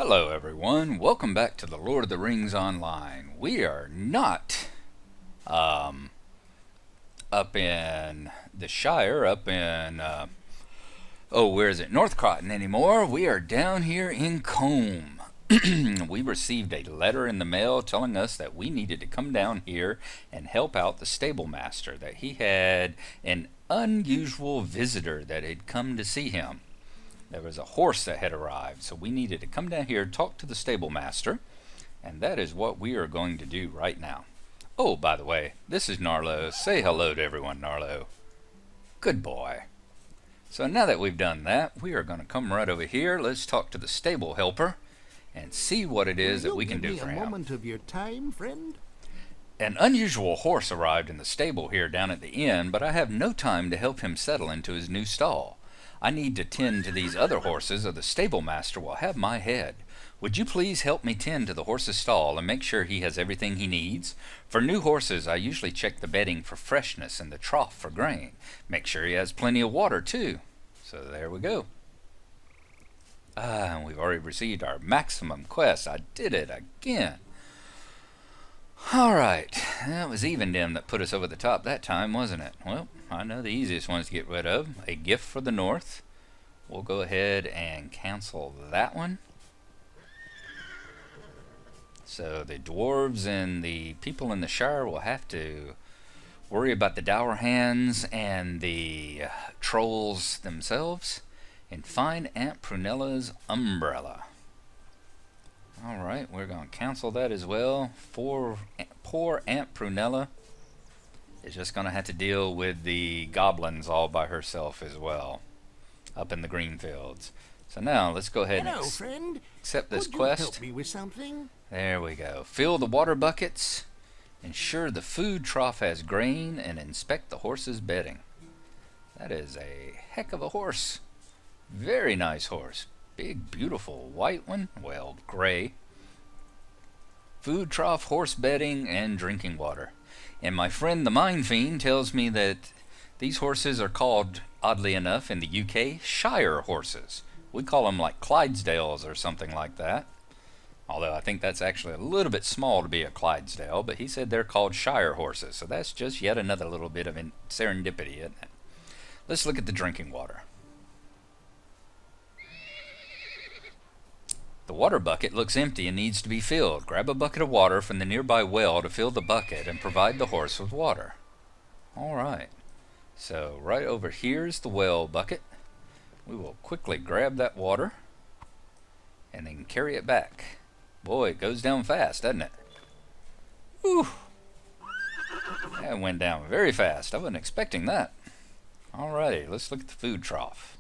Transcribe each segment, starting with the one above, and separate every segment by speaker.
Speaker 1: Hello everyone, welcome back to the Lord of the Rings Online. We are not up in the Shire, up in where is it, North Croton anymore. We are down here in Combe. We received a letter in the mail telling us that we needed to come down here and help out the stable master, that he had an unusual visitor that had come to see him. There was a horse that had arrived, so we needed to come down here, talk to the stable master, and that is what we are going to do right now. Oh, by the way, this is Gnarlo. Say hello to everyone, Gnarlo. Good boy. So now that we've done that, we are going to come right over here. Let's talk to the stable helper and see what it is that we can do for him.
Speaker 2: A moment of your time, friend?
Speaker 1: An unusual horse arrived in the stable here down at the inn, but I have no time to help him settle into his new stall. I need to tend to these other horses, or the stable master will have my head. Would you please help me tend to the horse's stall and make sure he has everything he needs? For new horses, I usually check the bedding for freshness and the trough for grain. Make sure he has plenty of water, too. So there we go. And we've already received our maximum quest. I did it again. Alright, that was even them that put us over the top that time, wasn't it? Well, I know the easiest ones to get rid of. A gift for the north. We'll go ahead and cancel that one. So the dwarves and the people in the Shire will have to worry about the dour hands and the trolls themselves. And find Aunt Prunella's umbrella. Alright, we're going to cancel that as well. Poor Aunt Prunella is just going to have to deal with the goblins all by herself as well, up in the green fields. So now, let's go ahead and accept this quest.
Speaker 2: Help me with something?
Speaker 1: There we go. Fill the water buckets, ensure the food trough has grain, and inspect the horse's bedding. That is a heck of a horse. Very nice horse. Big, beautiful white one. Well, gray. Food trough, horse bedding, and drinking water. And my friend the Mind Fiend tells me that these horses are called, oddly enough, in the UK, Shire horses. We call them like Clydesdales or something like that. Although I think that's actually a little bit small to be a Clydesdale, but he said they're called Shire horses. So that's just yet another little bit of serendipity, isn't it? Let's look at the drinking water. The water bucket looks empty and needs to be filled. Grab a bucket of water from the nearby well to fill the bucket and provide the horse with water. Alright, so right over here is the well bucket. We will quickly grab that water and then carry it back. Boy, it goes down fast, doesn't it? Whew! That went down very fast. I wasn't expecting that. Alrighty, let's look at the food trough.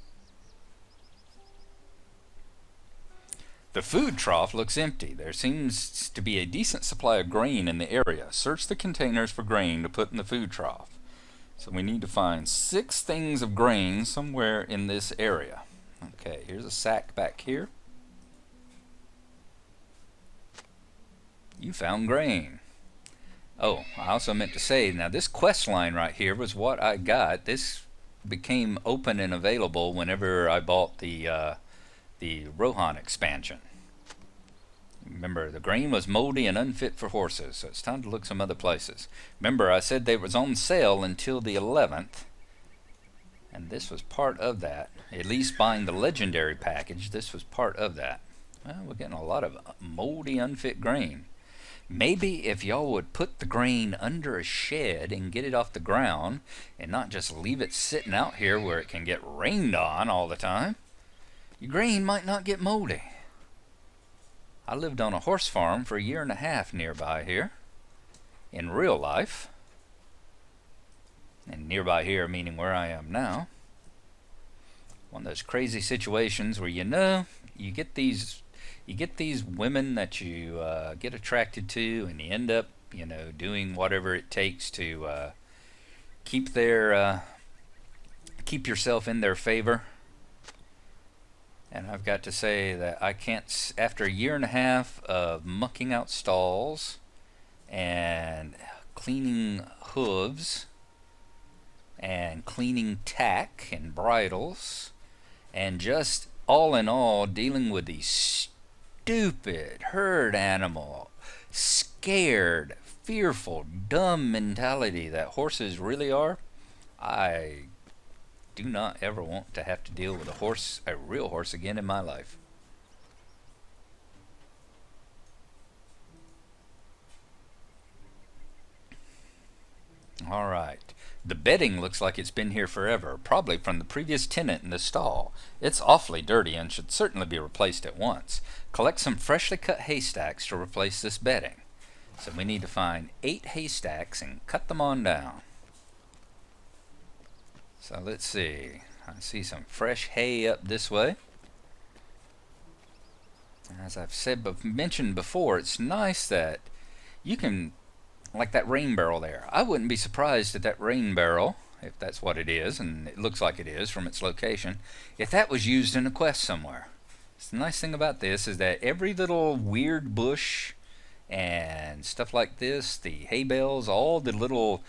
Speaker 1: The food trough looks empty. There seems to be a decent supply of grain in the area. Search the containers for grain to put in the food trough. So we need to find 6 things of grain somewhere in this area. Okay, here's a sack back here. You found grain. Oh, I also meant to say, now this quest line right here was what I got. This became open and available whenever I bought the Rohan expansion. Remember, the grain was moldy and unfit for horses, so it's time to look some other places. Remember, I said they was on sale until the 11th, and this was part of that. At least buying the legendary package, this was part of that. Well, we're getting a lot of moldy, unfit grain. Maybe if y'all would put the grain under a shed and get it off the ground, and not just leave it sitting out here where it can get rained on all the time, your grain might not get moldy. I lived on a horse farm for 1.5 years nearby here, in real life. And nearby here meaning where I am now. One of those crazy situations where you get these women that you get attracted to, and you end up doing whatever it takes to keep yourself in their favor. And I've got to say that I can't, after 1.5 years of mucking out stalls and cleaning hooves and cleaning tack and bridles and just all in all dealing with these stupid herd animal, scared, fearful, dumb mentality that horses really are, I do not ever want to have to deal with a real horse again in my life. Alright. The bedding looks like it's been here forever, probably from the previous tenant in the stall. It's awfully dirty and should certainly be replaced at once. Collect some freshly cut haystacks to replace this bedding. So we need to find 8 haystacks and cut them on down. So let's see. I see some fresh hay up this way. As I've mentioned before, it's nice that you can, like that rain barrel there. I wouldn't be surprised at that rain barrel, if that's what it is, and it looks like it is from its location, if that was used in a quest somewhere. So the nice thing about this is that every little weird bush and stuff like this, the hay bales, all the little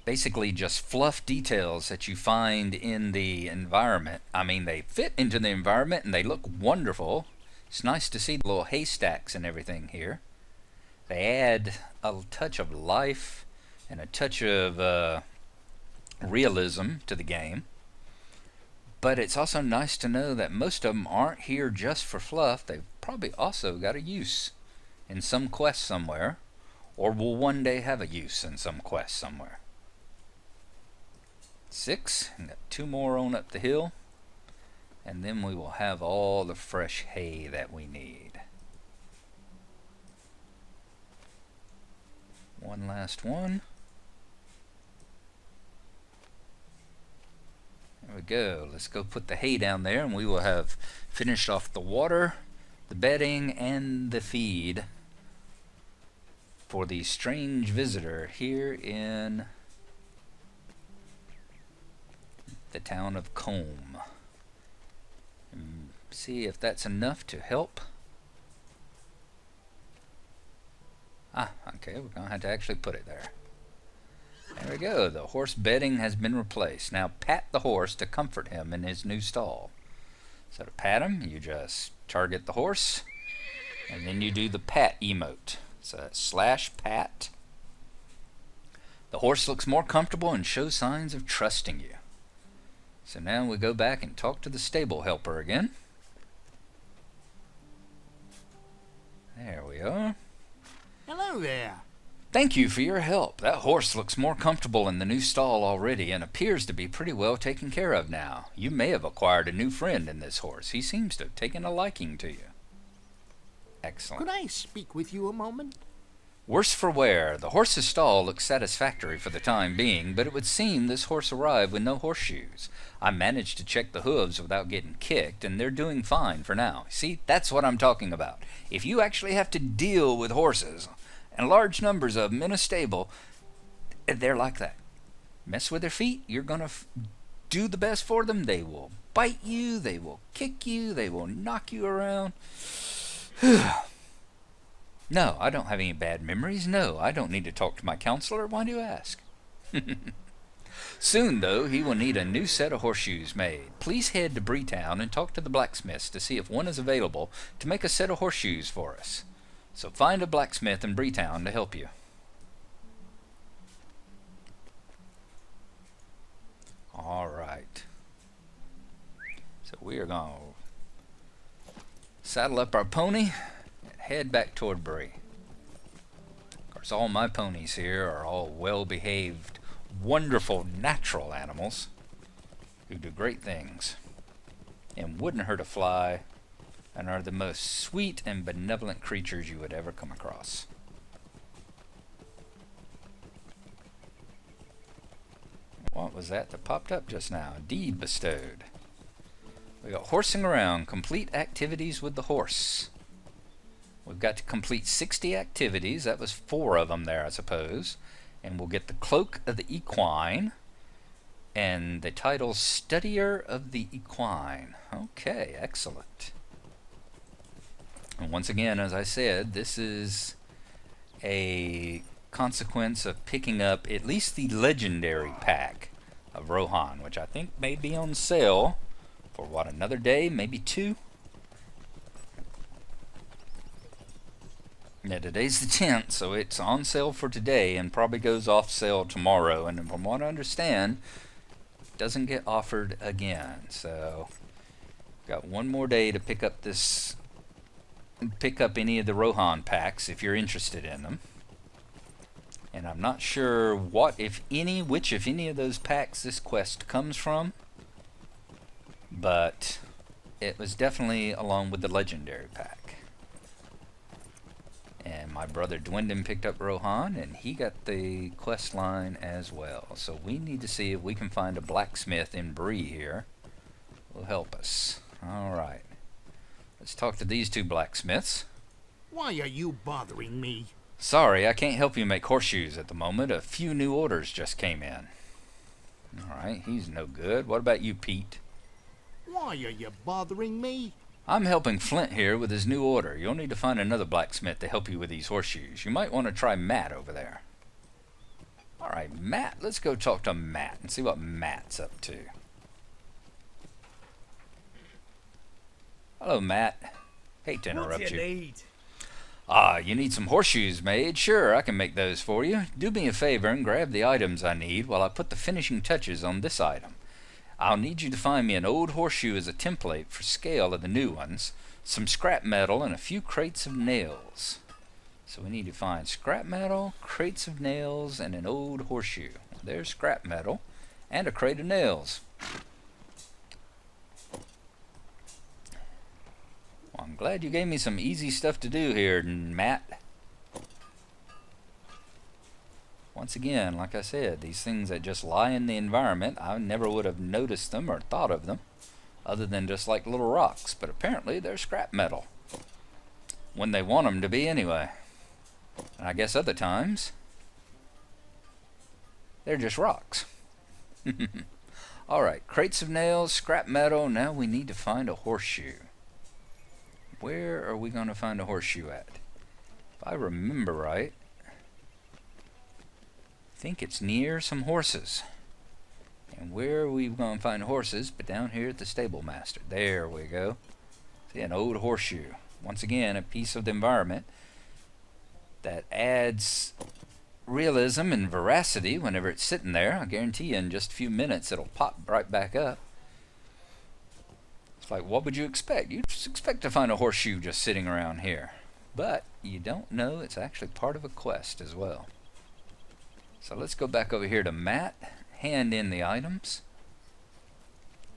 Speaker 1: basically just fluff details that you find in the environment. I mean, they fit into the environment and they look wonderful. It's nice to see the little haystacks and everything here. They add a touch of life and a touch of realism to the game. But it's also nice to know that most of them aren't here just for fluff. They've probably also got a use in some quest somewhere, or will one day have a use in some quest somewhere. 6, and got 2 more on up the hill, and then we will have all the fresh hay that we need. One last one. There we go. Let's go put the hay down there, and we will have finished off the water, the bedding, and the feed for the strange visitor here in the town of Combe. See if that's enough to help. Okay, we're going to have to actually put it there. There we go. The horse bedding has been replaced. Now pat the horse to comfort him in his new stall. So to pat him, you just target the horse, and then you do the pat emote. So that's /pat. The horse looks more comfortable and shows signs of trusting you. So now we go back and talk to the stable helper again. There we are.
Speaker 2: Hello there.
Speaker 1: Thank you for your help. That horse looks more comfortable in the new stall already and appears to be pretty well taken care of now. You may have acquired a new friend in this horse. He seems to have taken a liking to you. Excellent.
Speaker 2: Could I speak with you a moment?
Speaker 1: Worse for wear. The horse's stall looks satisfactory for the time being, but it would seem this horse arrived with no horseshoes. I managed to check the hooves without getting kicked, and they're doing fine for now. See, that's what I'm talking about. If you actually have to deal with horses, and large numbers of them in a stable, they're like that. Mess with their feet, you're going to do the best for them. They will bite you, they will kick you, they will knock you around. No, I don't have any bad memories. No, I don't need to talk to my counselor. Why do you ask? Soon, though, he will need a new set of horseshoes made. Please head to Brie town and talk to the blacksmiths to see if one is available to make a set of horseshoes for us. So find a blacksmith in Brie town to help you. Alright. So we are going to saddle up our pony and head back toward Brie. Of course, all my ponies here are all well-behaved, wonderful natural animals who do great things and wouldn't hurt a fly and are the most sweet and benevolent creatures you would ever come across. What was that popped up just now? Deed bestowed. We got horsing around. Complete activities with the horse. We've got to complete 60 activities. That was 4 of them there, I suppose. And we'll get the cloak of the equine and the title Studier of the Equine. Okay, excellent. And once again, as I said, this is a consequence of picking up at least the legendary pack of Rohan, which I think may be on sale for what, another day, maybe 2. Yeah, today's the 10th, so it's on sale for today and probably goes off sale tomorrow. And from what I understand, it doesn't get offered again. So, got one more day to pick up any of the Rohan packs if you're interested in them. And I'm not sure which if any of those packs this quest comes from, but it was definitely along with the legendary pack. And my brother Dwindon picked up Rohan, and he got the quest line as well. So we need to see if we can find a blacksmith in Brie here. Will help us. Alright. Let's talk to these two blacksmiths.
Speaker 2: Why are you bothering me?
Speaker 1: Sorry, I can't help you make horseshoes at the moment. A few new orders just came in. Alright, he's no good. What about you, Pete?
Speaker 2: Why are you bothering me?
Speaker 1: I'm helping Flint here with his new order. You'll need to find another blacksmith to help you with these horseshoes. You might want to try Matt over there. Alright, Matt. Let's go talk to Matt and see what Matt's up to. Hello, Matt. Hate to interrupt
Speaker 3: What do you need?
Speaker 1: You need some horseshoes made? Sure, I can make those for you. Do me a favor and grab the items I need while I put the finishing touches on this item. I'll need you to find me an old horseshoe as a template for scale of the new ones, some scrap metal, and a few crates of nails. So we need to find scrap metal, crates of nails, and an old horseshoe. There's scrap metal and a crate of nails. Well, I'm glad you gave me some easy stuff to do here, Matt. Once again, like I said, these things that just lie in the environment, I never would have noticed them or thought of them, other than just like little rocks. But apparently they're scrap metal. When they want them to be anyway. And I guess other times, they're just rocks. Alright, crates of nails, scrap metal. Now we need to find a horseshoe. Where are we going to find a horseshoe at? If I remember right, I think it's near some horses. And where are we going to find horses but down here at the stable master? There we go. See, an old horseshoe. Once again, a piece of the environment that adds realism and veracity whenever it's sitting there. I guarantee you in just a few minutes it'll pop right back up. It's like, what would you expect? You'd just expect to find a horseshoe just sitting around here. But you don't know it's actually part of a quest as well. So let's go back over here to Matt, hand in the items,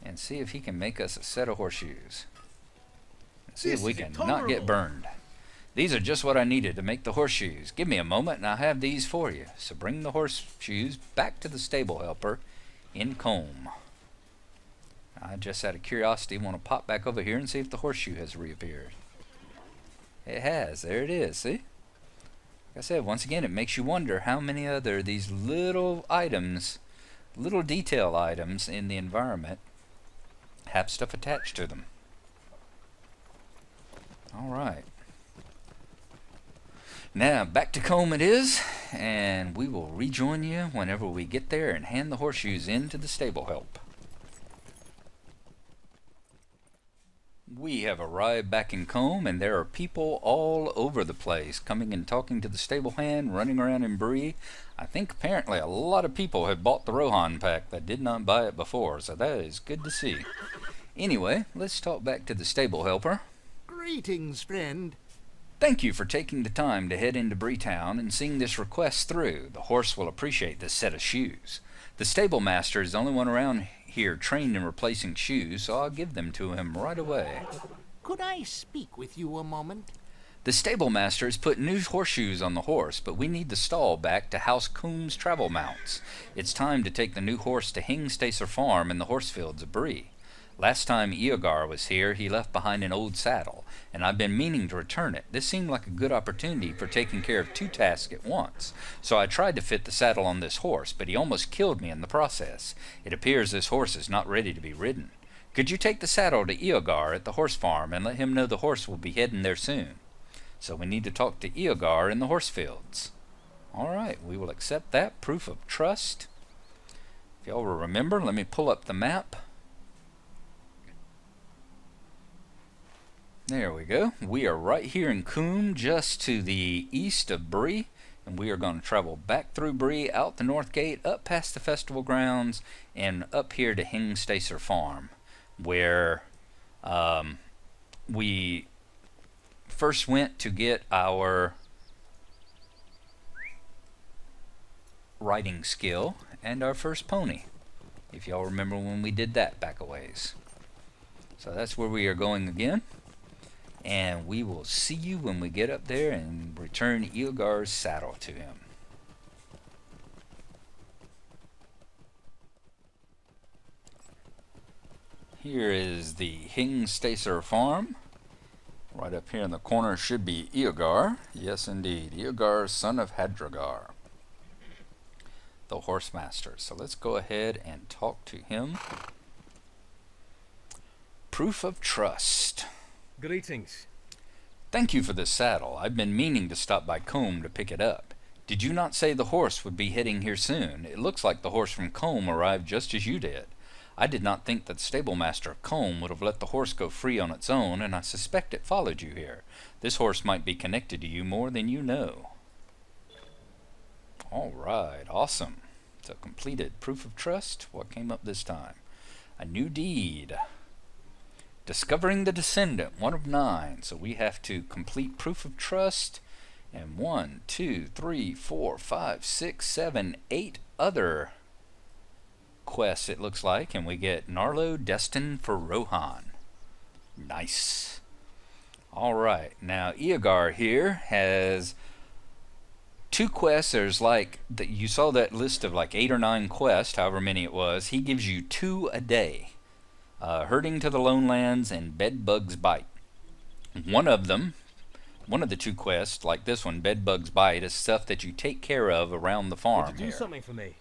Speaker 1: and see if he can make us a set of horseshoes. And see if we can not get burned. These are just what I needed to make the horseshoes. Give me a moment and I'll have these for you. So bring the horseshoes back to the stable helper in Combe. I just out of curiosity want to pop back over here and see if the horseshoe has reappeared. It has. There it is. See? Like I said, once again, it makes you wonder how many other these little items, little detail items in the environment have stuff attached to them. Alright. Now, back to Combe it is, and we will rejoin you whenever we get there and hand the horseshoes in to the stable help. We have arrived back in Combe, and there are people all over the place coming and talking to the stable hand, running around in Brie. I think apparently a lot of people have bought the Rohan pack that did not buy it before, so that is good to see. Anyway, let's talk back to the stable helper.
Speaker 2: Greetings, friend.
Speaker 1: Thank you for taking the time to head into Brie Town and seeing this request through. The horse will appreciate this set of shoes. The stable master is the only one around here trained in replacing shoes, so I'll give them to him right away.
Speaker 2: Could I speak with you a moment?
Speaker 1: The stable master has put new horseshoes on the horse, but we need the stall back to house Combe's travel mounts. It's time to take the new horse to Hingstacer Farm in the horse fields of Brie. Last time Eogar was here, he left behind an old saddle, and I've been meaning to return it. This seemed like a good opportunity for taking care of two tasks at once, so I tried to fit the saddle on this horse, but he almost killed me in the process. It appears this horse is not ready to be ridden. Could you take the saddle to Eogar at the horse farm and let him know the horse will be heading there soon? So we need to talk to Eogar in the horse fields. Alright, we will accept that. Proof of trust. If y'all will remember, let me pull up the map. There we go. We are right here in Combe, just to the east of Brie, and we are going to travel back through Brie, out the north gate, up past the festival grounds, and up here to Hingstacer Farm, where we first went to get our riding skill and our first pony, if y'all remember when we did that back a ways. So that's where we are going again, and we will see you when we get up there and return Eogar's saddle to him. Here is the Hingstacer Farm. Right up here in the corner should be Eogar. Yes, indeed. Eogar, son of Hadragar, the horse master. So let's go ahead and talk to him. Proof of trust.
Speaker 3: Greetings.
Speaker 1: Thank you for this saddle. I've been meaning to stop by Combe to pick it up. Did you not say the horse would be heading here soon? It looks like the horse from Combe arrived just as you did. I did not think that the stable master of Combe would have let the horse go free on its own, and I suspect it followed you here. This horse might be connected to you more than you know. Alright, awesome. So completed proof of trust. What came up this time? A new deed. Discovering the descendant, 1 of 9. So we have to complete proof of trust and 1, 2, 3, 4, 5, 6, 7, 8 other quests, it looks like, and we get Gnarlo destined for Rohan. Nice. Alright, now Eogar here has 2 quests. There's like, you saw that list of like 8 or 9 quests, however many it was. He gives you 2 a day. Herding to the Lone Lands and Bedbugs Bite. One of the 2 quests, like this one, Bedbugs Bite, is stuff that you take care of around the farm
Speaker 3: Would you do
Speaker 1: here.
Speaker 3: something for me?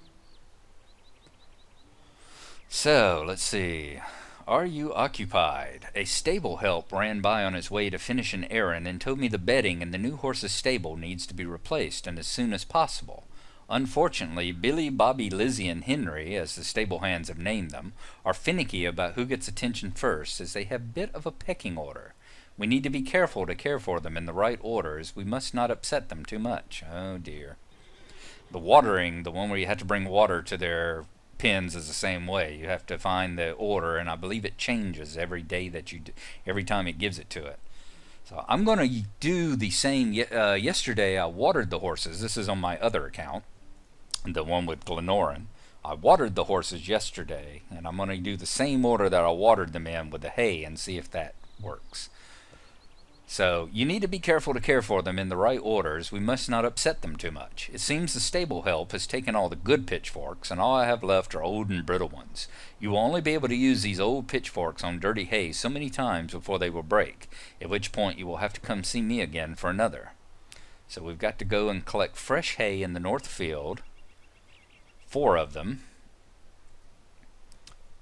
Speaker 1: So, let's see. Are you occupied? A stable help ran by on his way to finish an errand and told me the bedding in the new horse's stable needs to be replaced, and as soon as possible. Unfortunately, Billy, Bobby, Lizzie, and Henry, as the stable hands have named them, are finicky about who gets attention first, as they have a bit of a pecking order. We need to be careful to care for them in the right order, as we must not upset them too much. Oh dear. The watering, the one where you have to bring water to their pens, is the same way. You have to find the order, and I believe it changes every day that you every time it gives it to it. So I'm going to do the same. Yesterday I watered the horses. This is on my other account, the one with Glennoran. I watered the horses yesterday, and I'm going to do the same order that I watered them in with the hay and see if that works. So you need to be careful to care for them in the right orders. We must not upset them too much. It seems the stable help has taken all the good pitchforks, and all I have left are old and brittle ones. You will only be able to use these old pitchforks on dirty hay so many times before they will break, at which point you will have to come see me again for another. So we've got to go and collect fresh hay in the north field, 4 of them.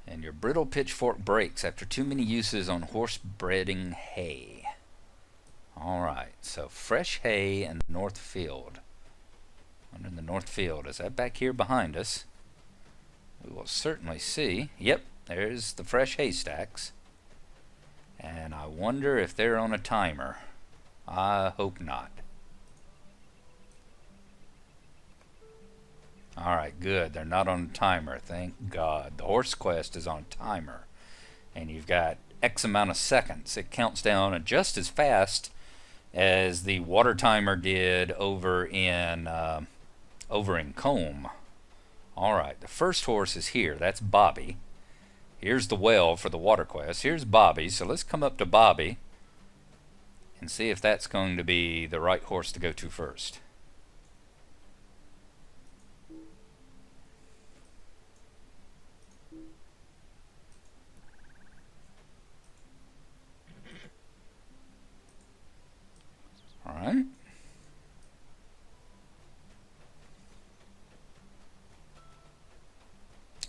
Speaker 1: And your brittle pitchfork breaks after too many uses on horse breading hay. Alright, so fresh hay in the north field. Under the north field, is that back here behind us? We will certainly see. Yep, there's the fresh haystacks. And I wonder if they're on a timer. I hope not. Alright, good. They're not on a timer, thank God. The horse quest is on a timer. And you've got X amount of seconds. It counts down just as fast as the water timer did over in Combe. Alright, the first horse is here. That's Bobby. Here's the well for the water quest. Here's Bobby. So let's come up to Bobby and see if that's going to be the right horse to go to first. Alright.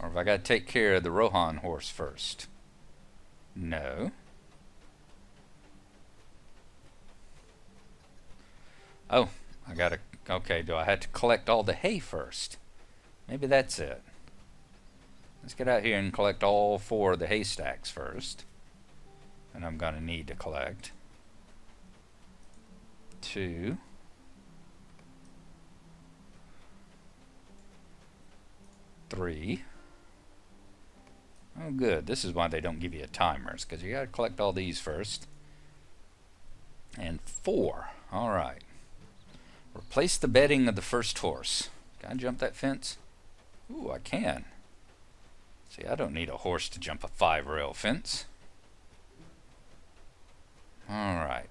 Speaker 1: Or have I got to take care of the Rohan horse first? No. Oh, I got to... Okay, do I have to collect all the hay first? Maybe that's it. Let's get out here and collect all 4 of the haystacks first. And I'm going to need to collect. 2, 3. Oh good, this is why they don't give you timers, because you got to collect all these first. And 4. Alright. Replace the bedding of the first horse. Can I jump that fence? Ooh, I can. See, I don't need a horse to jump a 5-rail fence. Alright.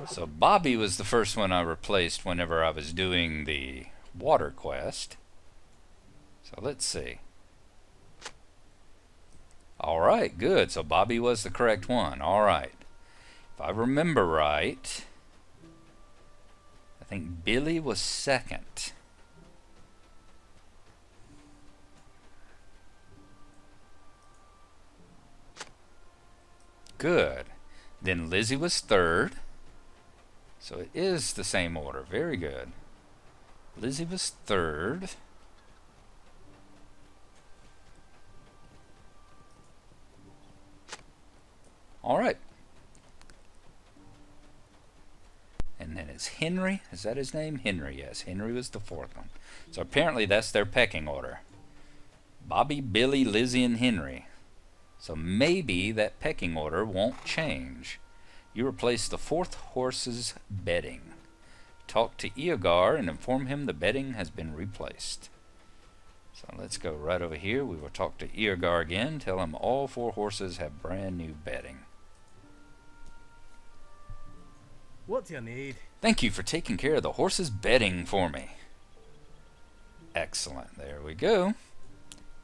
Speaker 1: So Bobby was the first one I replaced whenever I was doing the water quest. So let's see. Alright, good. So Bobby was the correct one. Alright. If I remember right, I think Billy was second. Good. Then Lizzie was third. So it is the same order. Very good. Lizzie was third. All right. And then it's Henry. Is that his name? Henry, yes. Henry was the fourth one. So apparently that's their pecking order. Bobby, Billy, Lizzie, and Henry. So maybe that pecking order won't change. You replace the fourth horse's bedding. Talk to Eogar and inform him the bedding has been replaced. So let's go right over here. We will talk to Eogar again. Tell him all 4 horses have brand new bedding.
Speaker 3: What do you need?
Speaker 1: Thank you for taking care of the horse's bedding for me. Excellent. There we go.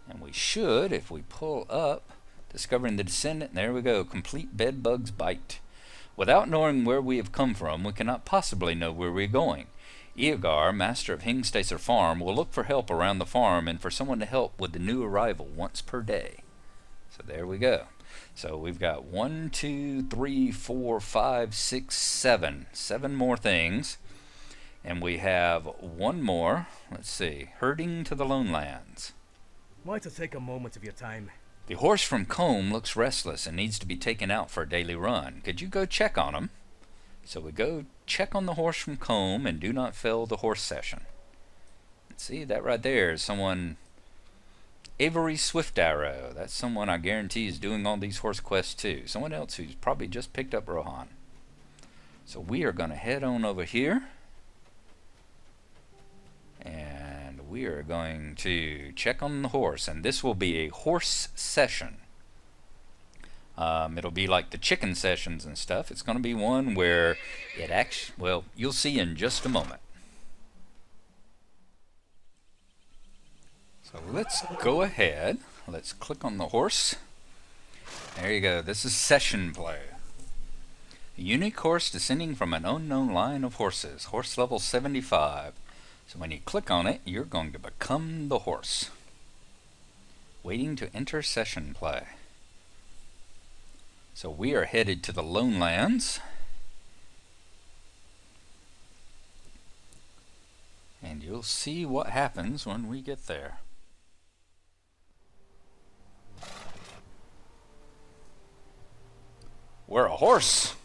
Speaker 1: And we should, if we pull up, discovering the descendant, there we go. Complete Bedbugs bite. Without knowing where we have come from, we cannot possibly know where we're going. Eogar, master of Hingstacer Farm, will look for help around the farm and for someone to help with the new arrival once per day. So there we go. So we've got 1, 2, 3, 4, 5, 6, 7. 7 more things. And we have one more. Let's see. Herding to the Lone Lands.
Speaker 3: Might as take a moment of your time.
Speaker 1: The horse from Combe looks restless and needs to be taken out for a daily run. Could you go check on him? So we go check on the horse from Combe and do not fail the horse session. Let's see, that right there is someone... Avery Swift Arrow. That's someone I guarantee is doing all these horse quests too. Someone else who's probably just picked up Rohan. So we are going to head on over here. And we are going to check on the horse. And this will be a horse session. It'll be like the chicken sessions and stuff. It's going to be one where it actually... Well, you'll see in just a moment. So let's go ahead. Let's click on the horse. There you go. This is session play. A unique horse descending from an unknown line of horses. Horse level 75. So when you click on it, you're going to become the horse. Waiting to enter session play. So we are headed to the Lone Lands. And you'll see what happens when we get there. We're a horse.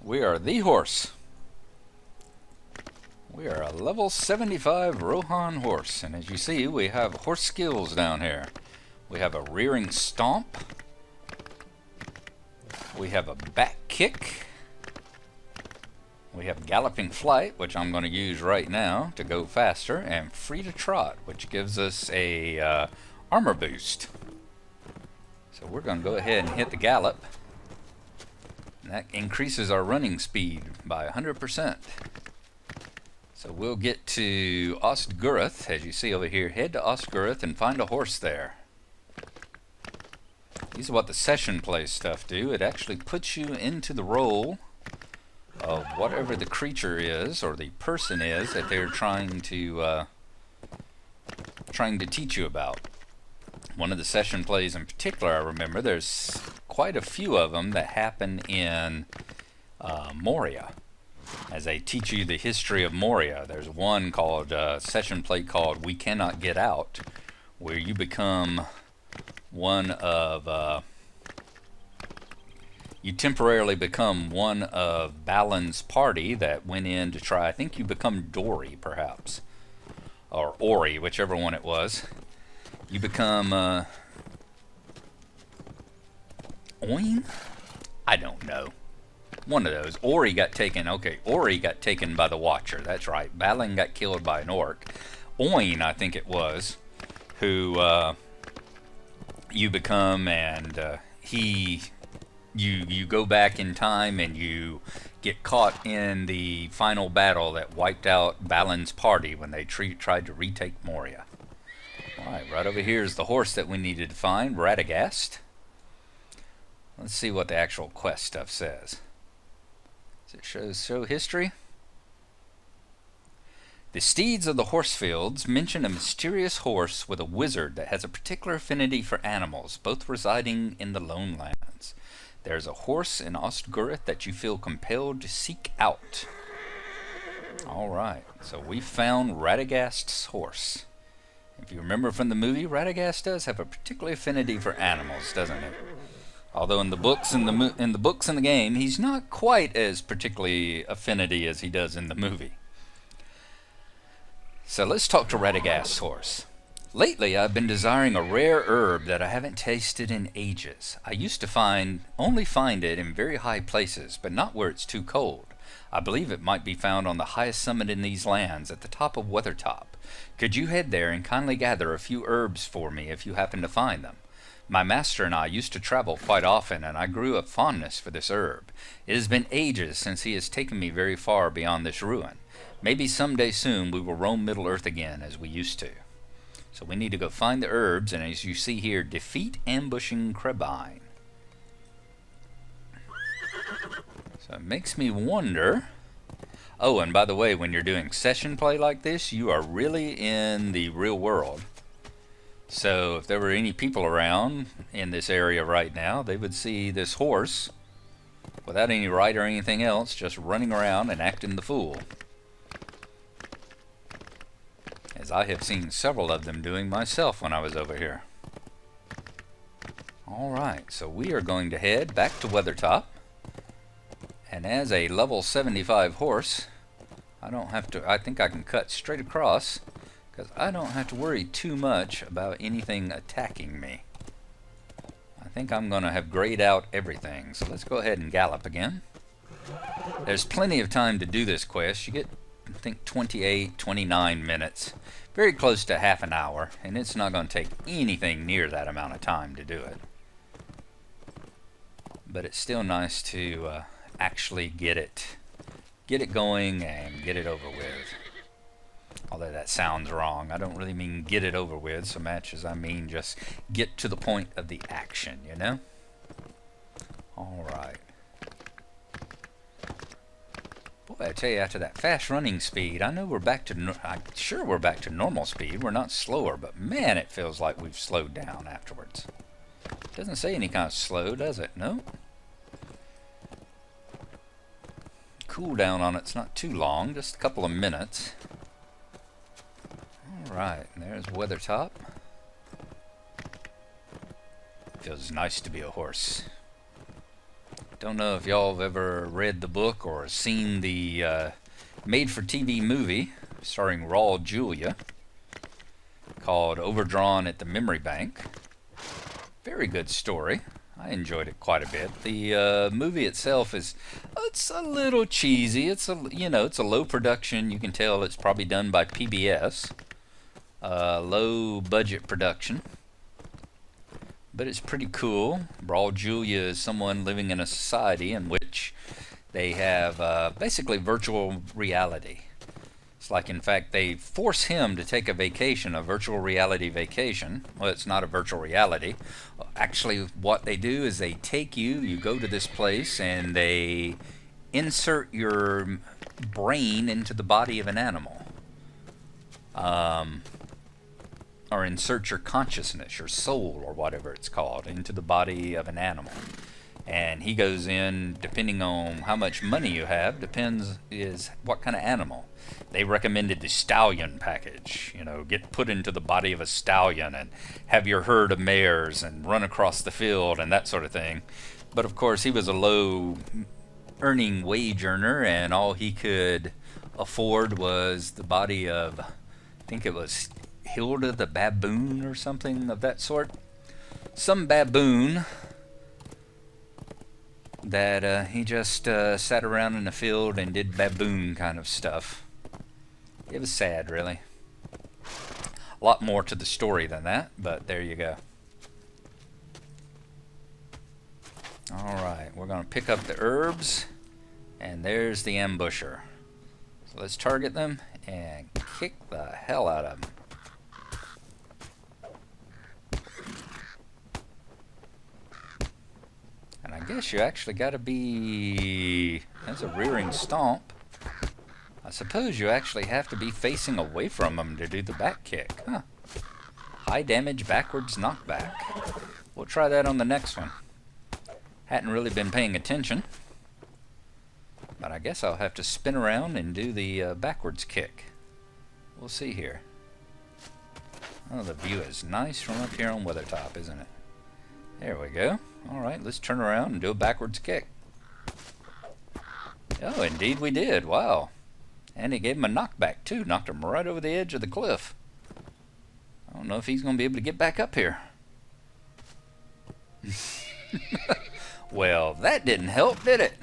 Speaker 1: We are the horse. We are a level 75 Rohan horse. And as you see, we have horse skills down here. We have a rearing stomp. We have a back kick. We have galloping flight, which I'm going to use right now to go faster. And free to trot, which gives us a armor boost. So we're going to go ahead and hit the gallop. And that increases our running speed by 100%. So we'll get to Ostgurath, as you see over here. Head to Ostgurath and find a horse there. These are what the session play stuff do. It actually puts you into the role of whatever the creature is, or the person is, that they're trying to teach you about. One of the session plays in particular, I remember, there's quite a few of them that happen in Moria, as they teach you the history of Moria. There's one called session play called We Cannot Get Out, where you become one of You temporarily become one of Balin's party that went in to try. I think you become Dory, perhaps, or Ori, whichever one it was. You become Oin? I don't know. One of those. Ori got taken. Okay, Ori got taken by the Watcher. That's right. Balin got killed by an orc. Oin, I think it was, who you become, and you go back in time and you get caught in the final battle that wiped out Balin's party when they tried to retake Moria. Alright, right over here is the horse that we needed to find, Radagast. Let's see what the actual quest stuff says. Does it show history? The steeds of the horse fields mention a mysterious horse with a wizard that has a particular affinity for animals, both residing in the Lone Lands. There's a horse in Ostgurth that you feel compelled to seek out. Alright, so we found Radagast's horse. If you remember from the movie, Radagast does have a particular affinity for animals, doesn't he? Although in the books and the game, he's not quite as particularly affinity as he does in the movie. So let's talk to Radagast's horse. Lately, I've been desiring a rare herb that I haven't tasted in ages. I used to only find it in very high places, but not where it's too cold. I believe it might be found on the highest summit in these lands, at the top of Weathertop. Could you head there and kindly gather a few herbs for me if you happen to find them? My master and I used to travel quite often, and I grew a fondness for this herb. It has been ages since he has taken me very far beyond this ruin. Maybe someday soon we will roam Middle-earth again as we used to. So we need to go find the herbs, and as you see here, defeat ambushing Krebine. So it makes me wonder... Oh, and by the way, when you're doing session play like this, you are really in the real world. So if there were any people around in this area right now, they would see this horse without any right or anything else, just running around and acting the fool. As I have seen several of them doing myself when I was over here. Alright, so we are going to head back to Weathertop. And as a level 75 horse, I think I can cut straight across, because I don't have to worry too much about anything attacking me. I think I'm going to have grayed out everything, so let's go ahead and gallop again. There's plenty of time to do this quest. You get, I think, 28, 29 minutes. Very close to half an hour, and it's not going to take anything near that amount of time to do it. But it's still nice to actually get it going and get it over with. Although that sounds wrong. I don't really mean get it over with so much as I mean just get to the point of the action, you know? Alright. Boy, I tell you, after that fast running speed, I know we're back to... I'm sure we're back to normal speed. We're not slower, but man, it feels like we've slowed down afterwards. Doesn't say any kind of slow, does it? No? Cooldown on it's not too long, just a couple of minutes. Alright, there's Weathertop. Feels nice to be a horse. Don't know if y'all have ever read the book or seen the made-for-TV movie starring Raul Julia called Overdrawn at the Memory Bank. Very good story. I enjoyed it quite a bit. The movie itself it's a little cheesy. It's a low production. You can tell it's probably done by PBS. Low budget production. But it's pretty cool. Raul Julia is someone living in a society in which they have basically virtual reality. It's like, in fact, they force him to take a vacation, a virtual reality vacation. Well, it's not a virtual reality. Actually, what they do is they take you go to this place, and they insert your brain into the body of an animal. Or insert your consciousness, your soul, or whatever it's called, into the body of an animal. And he goes in, depending on how much money you have, is what kind of animal. They recommended the stallion package. Get put into the body of a stallion and have your herd of mares and run across the field and that sort of thing. But of course, he was a low earning wage earner, and all he could afford was the body of, I think it was Hilda the baboon or something of that sort. Some baboon that he just sat around in the field and did baboon kind of stuff. It was sad, really. A lot more to the story than that, but there you go. Alright, we're going to pick up the herbs, and there's the ambusher. So let's target them and kick the hell out of them. And I guess you actually got to be... That's a rearing stomp. I suppose you actually have to be facing away from them to do the back kick. Huh. High damage backwards knockback. We'll try that on the next one. Hadn't really been paying attention. But I guess I'll have to spin around and do the backwards kick. We'll see here. Oh, the view is nice from up here on Weathertop, isn't it? There we go. Alright, let's turn around and do a backwards kick. Oh, indeed we did. Wow. And he gave him a knockback, too. Knocked him right over the edge of the cliff. I don't know if he's going to be able to get back up here. Well, that didn't help, did it?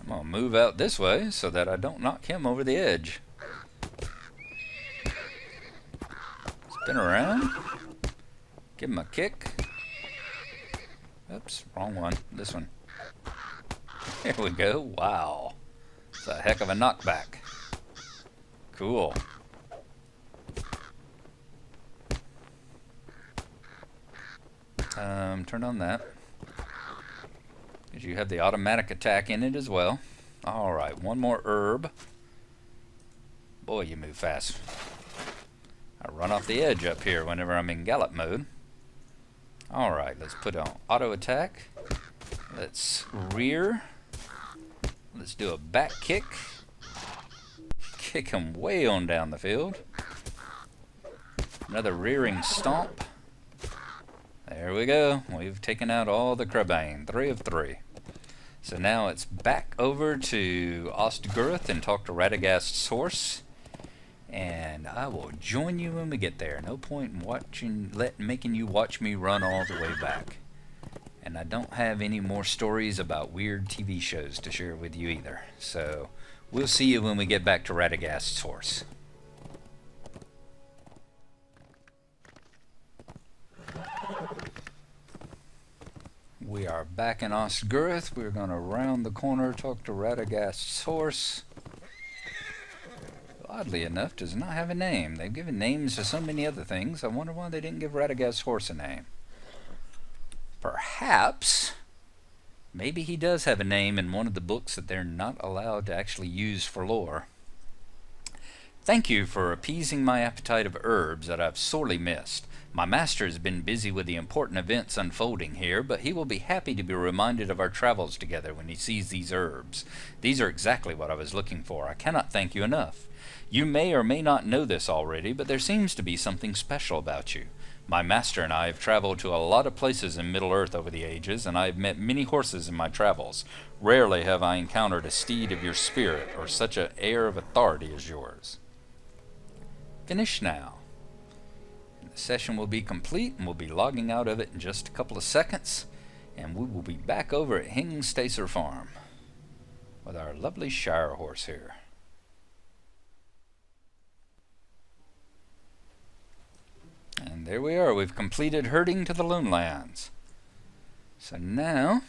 Speaker 1: I'm going to move out this way so that I don't knock him over the edge. Spin around. Give him a kick. Oops, wrong one. This one. There we go. Wow. It's a heck of a knockback. Cool. Turn on that. Because you have the automatic attack in it as well. Alright, one more herb. Boy, you move fast. I run off the edge up here whenever I'm in gallop mode. Alright, let's put on auto attack. Let's rear. Let's do a back kick. Kick him way on down the field. Another rearing stomp. There we go. We've taken out all the Crabane. 3 of 3. So now it's back over to Ostgurth and talk to Radagast's horse. And I will join you when we get there. No point in making you watch me run all the way back. And I don't have any more stories about weird TV shows to share with you either. So we'll see you when we get back to Radagast's horse. We are back in Ostgurth. We're going to round the corner, talk to Radagast's horse. Oddly enough, does not have a name. They've given names to so many other things. I wonder why they didn't give Radagast's horse a name. Perhaps, maybe he does have a name in one of the books that they're not allowed to actually use for lore. Thank you for appeasing my appetite of herbs that I've sorely missed. My master has been busy with the important events unfolding here, but he will be happy to be reminded of our travels together when he sees these herbs. These are exactly what I was looking for. I cannot thank you enough. You may or may not know this already, but there seems to be something special about you. My master and I have traveled to a lot of places in Middle-earth over the ages, and I have met many horses in my travels. Rarely have I encountered a steed of your spirit, or such an air of authority as yours. Finish now. The session will be complete, and we'll be logging out of it in just a couple of seconds, and we will be back over at Hingstacer Farm with our lovely Shire horse here. And there we are. We've completed herding to the Lone Lands. So now,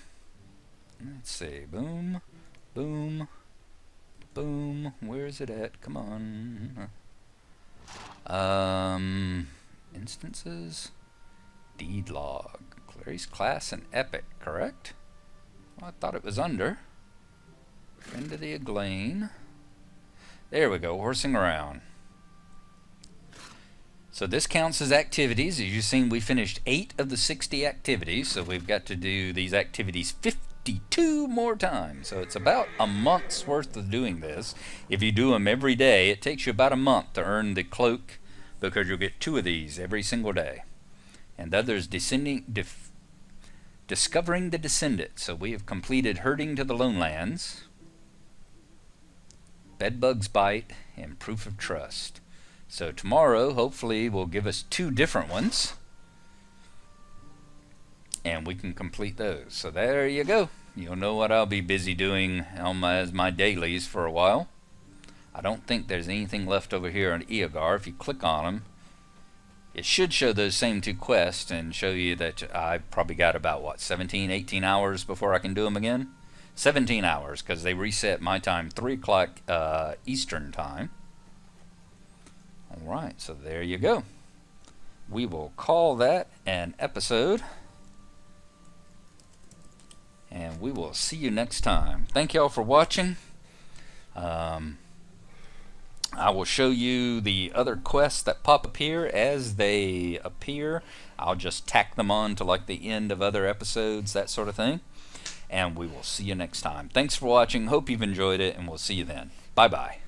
Speaker 1: let's see. Boom, boom, boom. Where is it at? Come on. Instances. Deed log. Clary's class and epic, correct? Well, I thought it was under. Friend of the Aglain. There we go. Horsing around. So this counts as activities. As you've seen, we finished 8 of the 60 activities, so we've got to do these activities 52 more times. So it's about a month's worth of doing this. If you do them every day, it takes you about a month to earn the cloak because you'll get 2 of these every single day. And the other is discovering the descendant. So we have completed herding to the lone lands, Bedbugs bite, and proof of trust. So tomorrow hopefully will give us 2 different ones, and we can complete those. So there you go. You'll know what I'll be busy doing on as my dailies for a while. I don't think there's anything left over here on Eogar. If you click on them, it should show those same 2 quests and show you that I probably got about, what, 17, 18 hours before I can do them again? 17 hours, because they reset my time 3 o'clock Eastern time. Alright, so there you go. We will call that an episode, and we will see you next time. Thank y'all for watching. I will show you the other quests that pop up here as they appear. I'll just tack them on to like the end of other episodes, that sort of thing. And we will see you next time. Thanks for watching. Hope you've enjoyed it, and we'll see you then. Bye-bye.